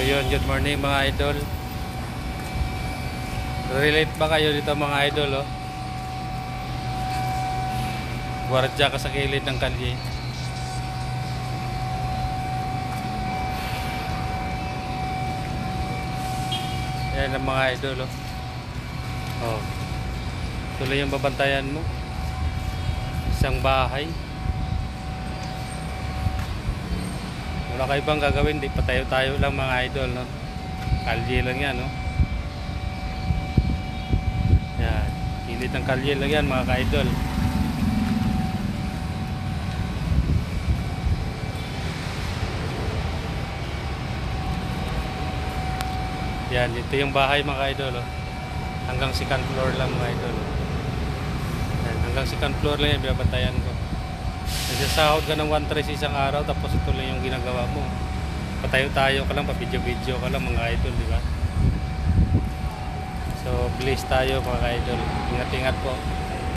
Ayun, good morning mga idol. Relate ba kayo dito mga idol, oh? Gwardiya ka sa gilid ng kalye. Yan ang mga idol, oh. Oh. Tuloy yung babantayan mo. Isang bahay. Wala kayo bang gagawin? Di pa tayo lang mga idol, no? Kalye lang yan, no? Yan. Gilid ng kalye lang yan mga ka-idol. Yan, ito yung bahay mga ka-idol, oh. Hanggang second floor lang mga idol. Yan, hanggang second floor lang yan, binabantayan ko. Nagsasahod ka ng 1-3 isang araw, tapos ito lang yung ginagawa mo. Patayo-tayo ka lang, pa-video-video ka lang mga idol, di ba? So, please tayo mga idol. Ingat-ingat po.